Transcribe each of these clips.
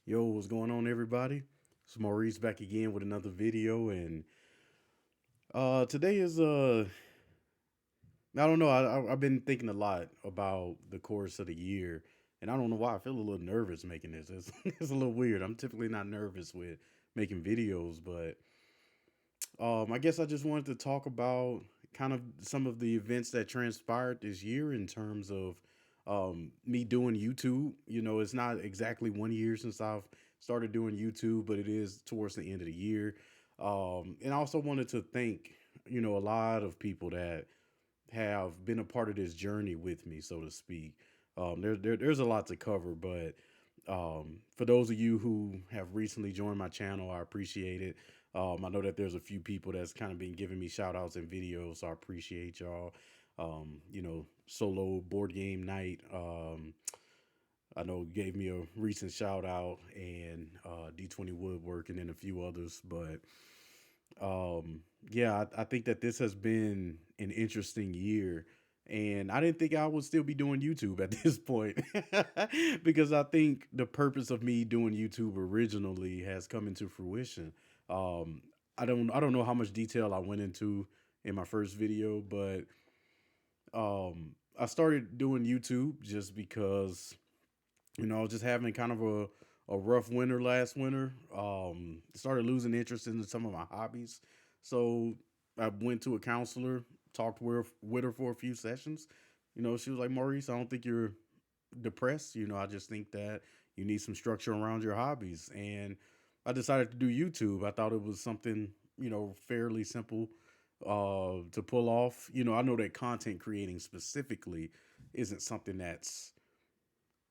Yo, what's going on, everybody? It's Maurice back again with another video, and today is I don't know. I've been thinking a lot about the course of the year, and I don't know why I feel a little nervous making this. It's a little weird. I'm typically not nervous with making videos, but I guess I just wanted to talk about kind of some of the events that transpired this year in terms of me doing YouTube. You know, it's not exactly 1 year since I've started doing YouTube, but it is towards the end of the year. And I also wanted to thank, a lot of people that have been a part of this journey with me, so to speak. There's a lot to cover, but for those of you who have recently joined my channel, I appreciate it. I know that there's a few people that's kind of been giving me shout outs and videos, so I appreciate y'all. Solo board game night. I know gave me a recent shout out and D20 Woodworking and a few others, but yeah, I think that this has been an interesting year. And I didn't think I would still be doing YouTube at this point because I think the purpose of me doing YouTube originally has come into fruition. Um, I don't know how much detail I went into in my first video, but I started doing YouTube just because I was just having kind of a rough winter last winter. Started losing interest in some of my hobbies. So I went to a counselor, talked with her for a few sessions. She was like, Maurice, I don't think you're depressed. I just think that you need some structure around your hobbies. And I decided to do YouTube. I thought it was something, fairly simple to pull off. I know that content creating specifically isn't something that's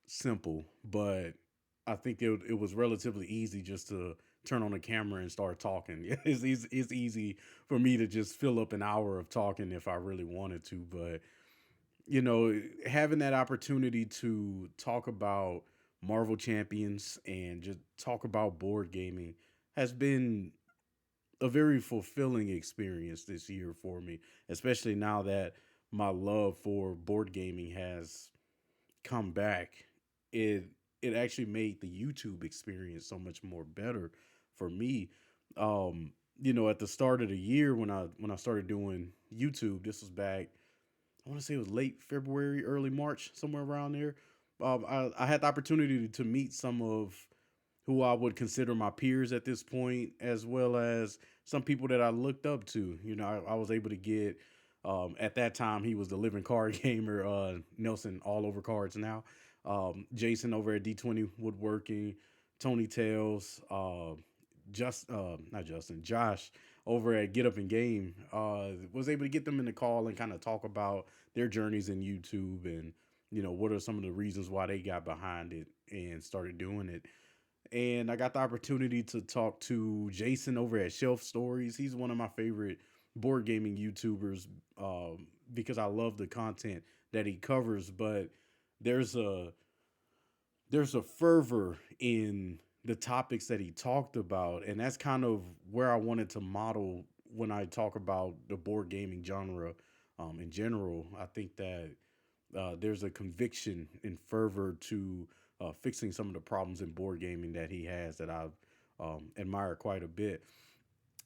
simple, but I think it was relatively easy just to turn on the camera and start talking. It's easy for me to just fill up an hour of talking if I really wanted to, but having that opportunity to talk about Marvel Champions and just talk about board gaming has been a very fulfilling experience this year for me, especially now that my love for board gaming has come back. It actually made the YouTube experience so much more better for me. At the start of the year when I started doing YouTube, this was back, I want to say it was late February, early March, somewhere around there. I had the opportunity to meet some of who I would consider my peers at this point, as well as some people that I looked up to. I was able to get, at that time, he was the living card gamer, Nelson, all over cards now. Jason over at D20 Woodworking, Tony Tails, not Justin, Josh over at Get Up and Game, was able to get them in the call and kind of talk about their journeys in YouTube and, what are some of the reasons why they got behind it and started doing it. And I got the opportunity to talk to Jason over at Shelf Stories. He's one of my favorite board gaming YouTubers, because I love the content that he covers. But there's a there's a fervor in the topics that he talked about, and that's kind of where I wanted to model when I talk about the board gaming genre, in general. I think that there's a conviction and fervor to fixing some of the problems in board gaming that he has that I've admired quite a bit.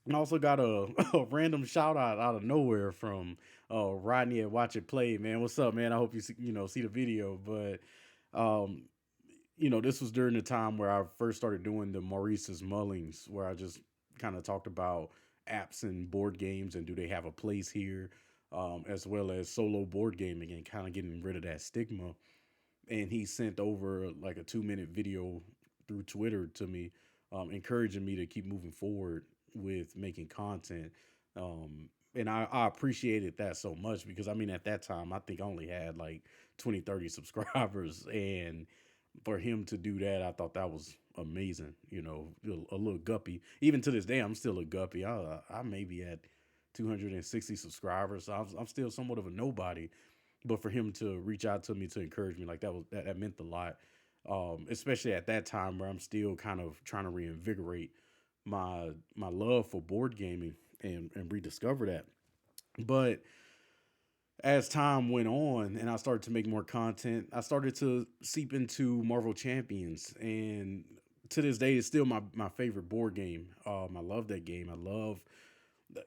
And I also got a random shout out of nowhere from Rodney at Watch It Play. Man, what's up, man? I hope you see the video. But um, this was during the time where I first started doing the Maurice's Mullings, where I just kind of talked about apps and board games and do they have a place here, as well as solo board gaming and kind of getting rid of that stigma. And he sent over like a 2 minute video through Twitter to me, encouraging me to keep moving forward with making content. And I appreciated that so much because I mean, at that time, I think I only had like 20, 30 subscribers. And for him to do that, I thought that was amazing. A little guppy. Even to this day, I'm still a guppy. I may be at 260 subscribers. So I'm still somewhat of a nobody, but for him to reach out to me to encourage me, like that meant a lot. Especially at that time where I'm still kind of trying to reinvigorate my love for board gaming and rediscover that. But as time went on and I started to make more content, I started to seep into Marvel Champions, and to this day, it's still my favorite board game. I love that game. I love,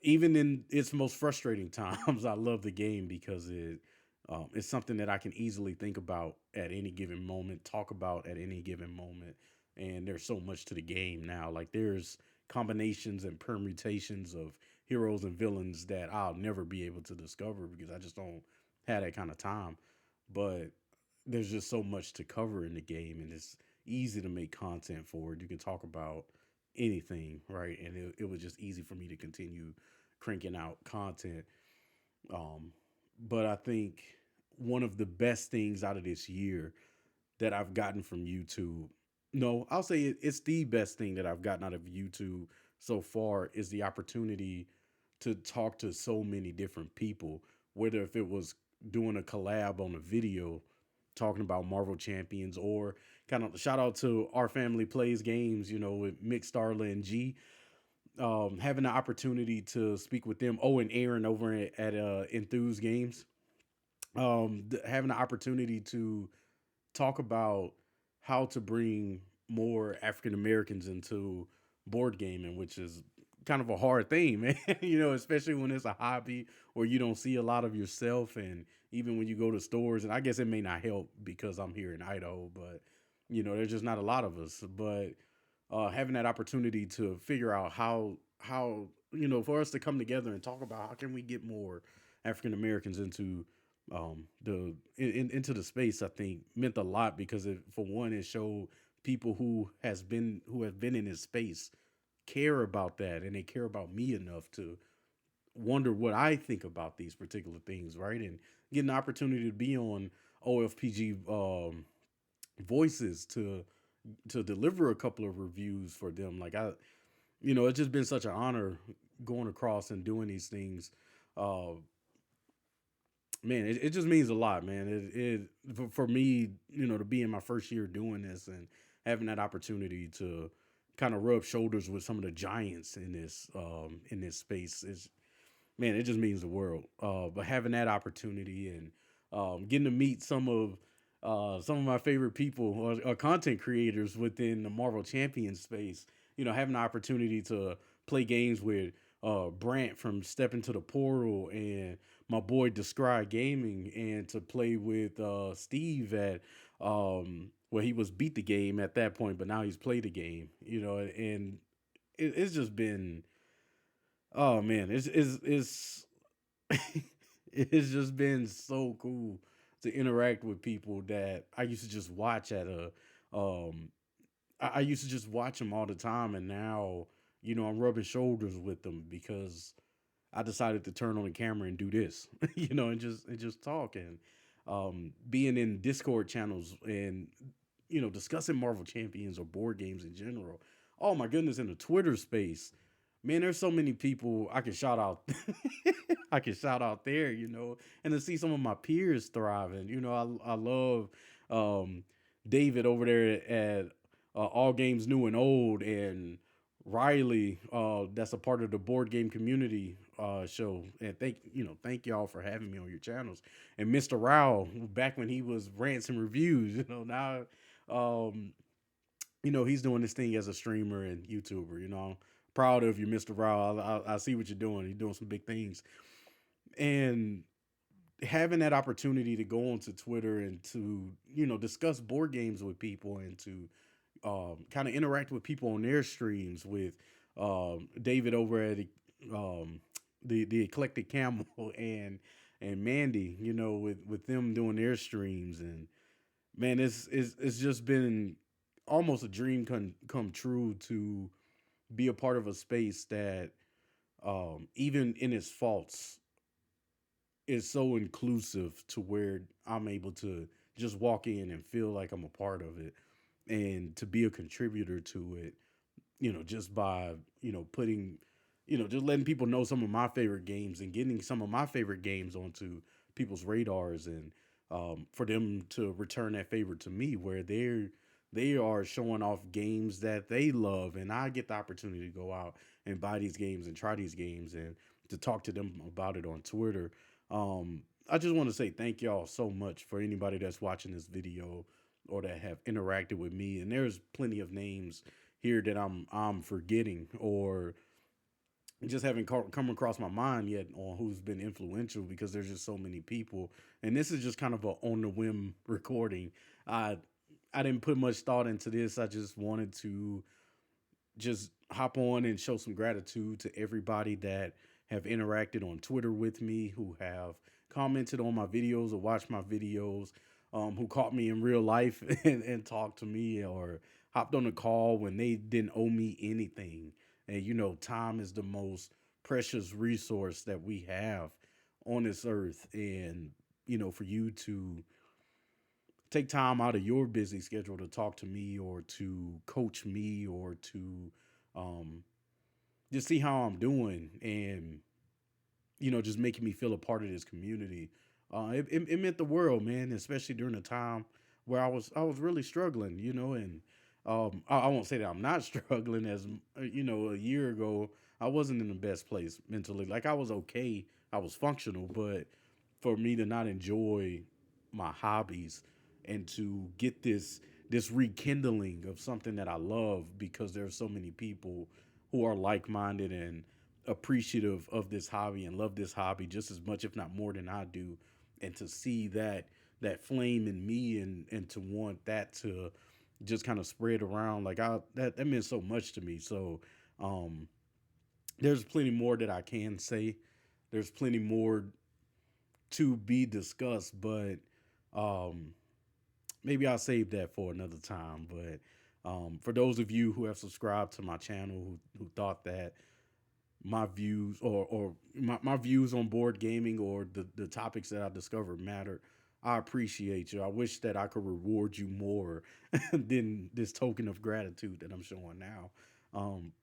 even in its most frustrating times, I love the game because it's something that I can easily think about at any given moment, talk about at any given moment. And there's so much to the game now. Like there's combinations and permutations of heroes and villains that I'll never be able to discover because I just don't have that kind of time. But there's just so much to cover in the game, and it's easy to make content for it. You can talk about anything, right? And it was just easy for me to continue cranking out content. Um, but I think one of the best things out of this year that I've gotten from YouTube, no, I'll say it's the best thing that I've gotten out of YouTube so far is the opportunity to talk to so many different people, whether if it was doing a collab on a video talking about Marvel Champions or kind of shout out to our family plays games, with Mick Starla and G. Having the opportunity to speak with them, oh, and Aaron over at Enthuse Games, having the opportunity to talk about how to bring more African Americans into board gaming, which is kind of a hard thing, man. Especially when it's a hobby or you don't see a lot of yourself. And even when you go to stores, and I guess it may not help because I'm here in Idaho, but there's just not a lot of us. But having that opportunity to figure out how for us to come together and talk about how can we get more African Americans into into the space, I think meant a lot because for one, it showed people who have been in this space care about that, and they care about me enough to wonder what I think about these particular things, right? And getting the opportunity to be on OFPG voices to deliver a couple of reviews for them, like it's just been such an honor going across and doing these things. Uh, Man, it just means a lot, man. For me, to be in my first year doing this and having that opportunity to kind of rub shoulders with some of the giants in this space is, man, it just means the world. But having that opportunity and getting to meet some of my favorite people or content creators within the Marvel Champion space, having the opportunity to play games with Brant from Step Into the Portal and my boy Descry Gaming, and to play with Steve at well, he was beat the game at that point, but now he's played the game, and it's just been, oh man, it's it's just been so cool to interact with people that I used to just watch at a I used to just watch them all the time, and now I'm rubbing shoulders with them because I decided to turn on the camera and do this, and just talk and being in Discord channels and discussing Marvel Champions or board games in general. Oh my goodness, in the Twitter space, man, there's so many people I can shout out. I can shout out there, and to see some of my peers thriving. I love um, David over there at All Games New and Old, and Riley, that's a part of the board game community show. And thank y'all for having me on your channels. And Mr. Rao, back when he was rants and reviews, now um, he's doing this thing as a streamer and YouTuber. Proud of you, Mr. Rao. I see what you're doing. You're doing some big things, and having that opportunity to go onto Twitter and to discuss board games with people and to kind of interact with people on their streams with David over at um, the eclectic camel and Mandy, with them doing their streams. And man, it's just been almost a dream come true to be a part of a space that even in its faults is so inclusive to where I'm able to just walk in and feel like I'm a part of it and to be a contributor to it, just by, putting, just letting people know some of my favorite games and getting some of my favorite games onto people's radars, and for them to return that favor to me where they are showing off games that they love, and I get the opportunity to go out and buy these games and try these games and to talk to them about it on Twitter. I just want to say thank y'all so much for anybody that's watching this video or that have interacted with me, and there's plenty of names here that I'm forgetting or just haven't come across my mind yet on who's been influential because there's just so many people. And this is just kind of a on the whim recording. I I didn't put much thought into this. I just wanted to just hop on and show some gratitude to everybody that have interacted on Twitter with me, who have commented on my videos or watched my videos, who caught me in real life and talked to me or hopped on a call when they didn't owe me anything. And time is the most precious resource that we have on this earth. And for you to take time out of your busy schedule to talk to me or to coach me or to um, just see how I'm doing and just making me feel a part of this community. It meant the world, man, especially during a time where I was really struggling, and I won't say that I'm not struggling as a year ago I wasn't in the best place mentally. Like I was okay, I was functional, but for me to not enjoy my hobbies and to get this rekindling of something that I love because there's so many people who are like-minded and appreciative of this hobby and love this hobby just as much if not more than I do, and to see that flame in me and to want that to just kind of spread around, like I that meant so much to me. So um there's plenty more that I can say. There's plenty more to be discussed, but um maybe I'll save that for another time. But for those of you who have subscribed to my channel who thought that my views or my views on board gaming or the topics that I discovered matter, I appreciate you. I wish that I could reward you more than this token of gratitude that I'm showing now.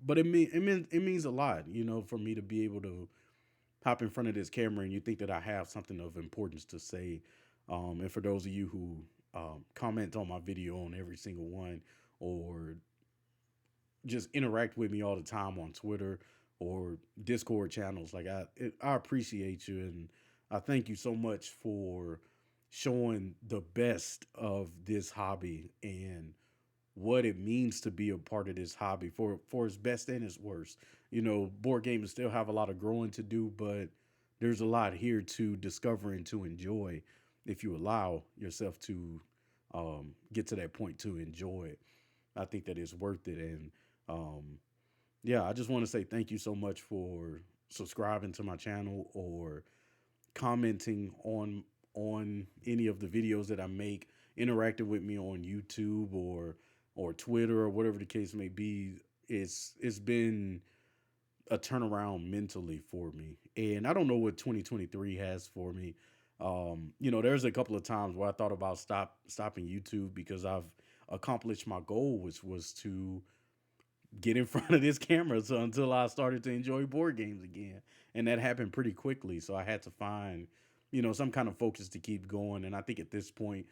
But it means a lot, for me to be able to hop in front of this camera and you think that I have something of importance to say. And for those of you who comment on my video on every single one or just interact with me all the time on Twitter or Discord channels. Like I appreciate you and I thank you so much for showing the best of this hobby and what it means to be a part of this hobby for its best and its worst. Board games still have a lot of growing to do, but there's a lot here to discover and to enjoy if you allow yourself to get to that point to enjoy it. I think that it's worth it. And um, yeah, I just want to say thank you so much for subscribing to my channel or commenting on any of the videos that I make, interacting with me on YouTube or Twitter or whatever the case may be. It's been a turnaround mentally for me, and I don't know what 2023 has for me. There's a couple of times where I thought about stopping YouTube because I've accomplished my goal, which was to get in front of this camera so until I started to enjoy board games again. And that happened pretty quickly. So I had to find, some kind of focus to keep going. And I think at this point,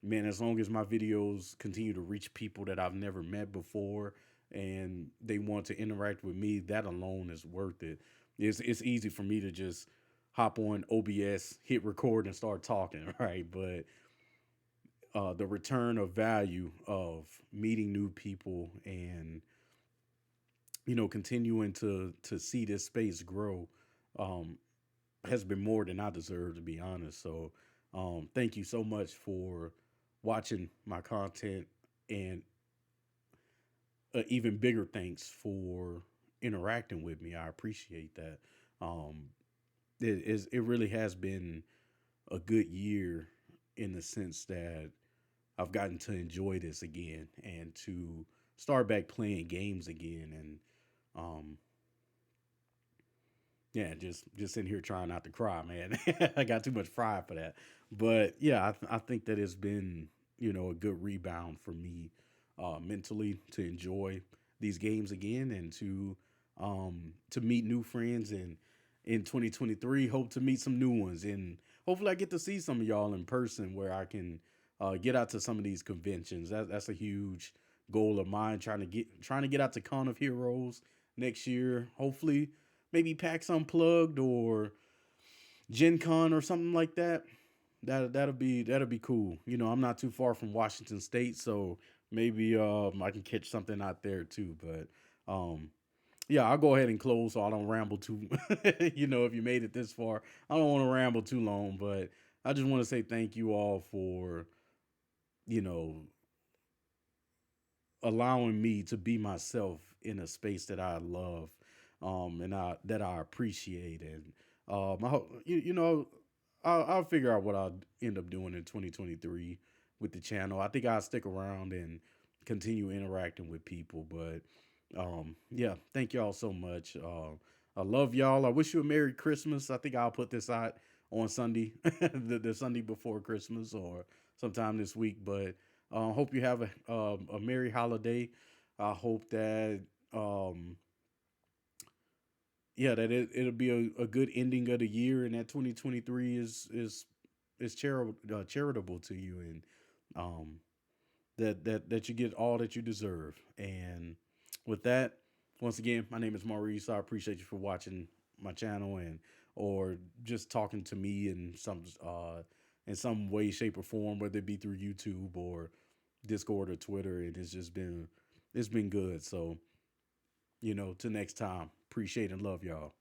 man, as long as my videos continue to reach people that I've never met before and they want to interact with me, that alone is worth it. It's easy for me to just hop on OBS, hit record, and start talking, right? But the return of value of meeting new people and continuing to see this space grow um, has been more than I deserve, to be honest. So, thank you so much for watching my content, and even bigger thanks for interacting with me. I appreciate that. Um, it really has been a good year in the sense that I've gotten to enjoy this again and to start back playing games again and um, yeah, just sitting here trying not to cry, man. I got too much pride for that. But yeah, I think that it's been a good rebound for me mentally to enjoy these games again and to meet new friends and in 2023 hope to meet some new ones and hopefully I get to see some of y'all in person where I can get out to some of these conventions. That's a huge goal of mine trying to get out to Con of Heroes next year. Hopefully maybe PAX Unplugged or Gen Con or something like that. that'll be cool. You know, I'm not too far from Washington State, so maybe I can catch something out there too. But yeah, I'll go ahead and close so I don't ramble too. You know, if you made it this far, I don't want to ramble too long, but I just want to say thank you all for you know allowing me to be myself in a space that I love, and I appreciate, and you know, I'll figure out what I'll end up doing in 2023 with the channel. I think I'll stick around and continue interacting with people, but yeah, thank y'all so much. I love y'all. I wish you a Merry Christmas. I think I'll put this out on Sunday, the Sunday before Christmas, or sometime this week, but. Hope you have a merry holiday. I hope that yeah that it'll be a good ending of the year and that 2023 is charitable to you and um, that you get all that you deserve. And with that, once again, my name is Maurice. I appreciate you for watching my channel and or just talking to me in some way, shape, or form, whether it be through YouTube or Discord or Twitter. And it's been good. So, till next time. Appreciate and love y'all.